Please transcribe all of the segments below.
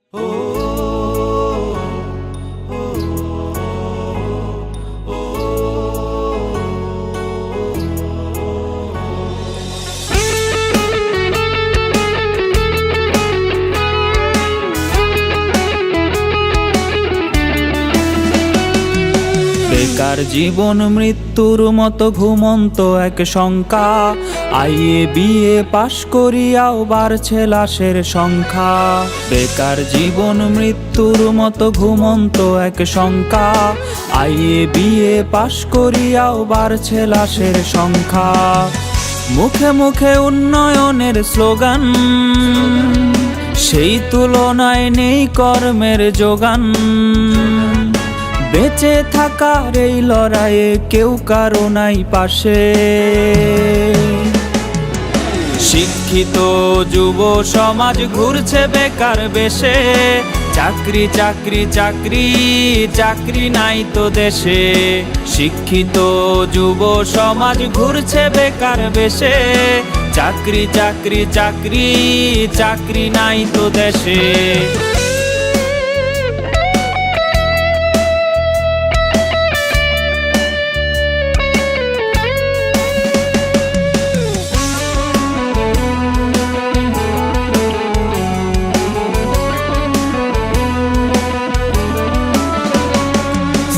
বেকার জীবন মৃত্যুর মতো ঘুমন্ত এক শঙ্কা। আইএ বিএ পাশ করিয়াও বাড়ছে লাশের সংখ্যা। বেকার জীবন মৃত্যুর মতো ঘুমন্ত এক শঙ্কা। আইএ বিএ পাশ করিয়াও বাড়ছে লাশের সংখ্যা। মুখে মুখে উন্নয়নের স্লোগান, সেই তুলনায় নেই কর্মের যোগান। বেঁচে থাকার এই লড়াইয়ে কেউ কারো নাই পাশে। শিক্ষিত যুব সমাজ ঘুরছে বেকার বেশে। চাকরি চাকরি চাকরি চাকরি নাই তো দেশে। শিক্ষিত যুব সমাজ ঘুরছে বেকার বেশে। চাকরি চাকরি চাকরি চাকরি নাই তো দেশে।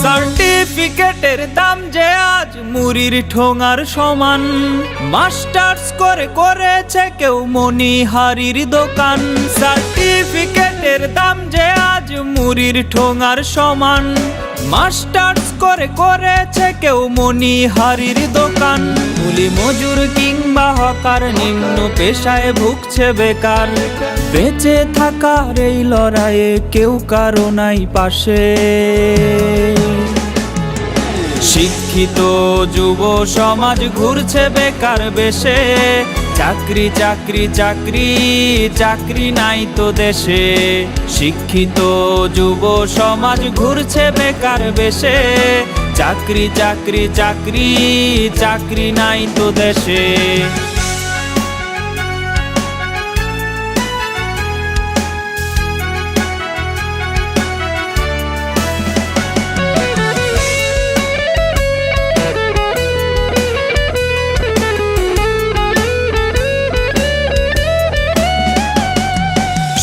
সার্টিফিকেটের দাম যে আজ মুড়ির ঠোঙার সমান। মাস্টার্স করে করেছে কেউ মনিহারির দোকান। সার্টিফিকেটের দাম যে আজ মুড়ির ঠোঙার সমান। মাস্টার্স করে করেছে কেউ মনিহারির দোকান। কুলি মজুর কিংবা হকার নিম্ন পেশায় ভুগছে বেকার। বেঁচে থাকার এই লড়াইয়ে কেউ কারো নাই পাশে। শিক্ষিত যুব সমাজ ঘুরছে বেকার বেশে। চাকরি চাকরি চাকরি চাকরি নাই তো দেশে। শিক্ষিত যুব সমাজ ঘুরছে বেকার বেশে। চাকরি চাকরি চাকরি চাকরি নাই তো দেশে।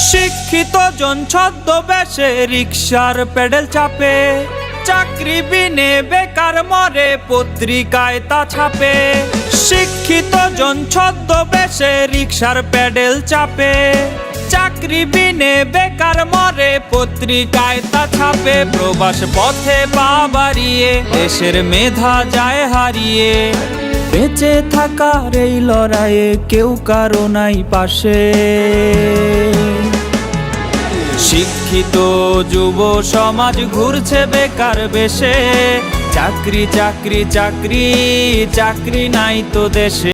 শিক্ষিত জন ছদ্মবেশে রিকশার পেডেল চাপে। চাকরি বিনে বেকার মরে পত্রিকায় তা ছাপে। শিক্ষিত জন ছদ্মবেশে রিকশার পেডেল চাপে। চাকরি বিনে বেকার মরে পত্রিকায় তা ছাপে। প্রবাস পথে পা বাড়িয়ে দেশের মেধা যায় হারিয়ে। বেঁচে থাকার এই লড়াইয়ে কেউ কারো নাই পাশে। শিক্ষিত যুব সমাজ ঘুরছে বেকার বেশে। চাকরি চাকরি চাকরি চাকরি নাই তো দেশে।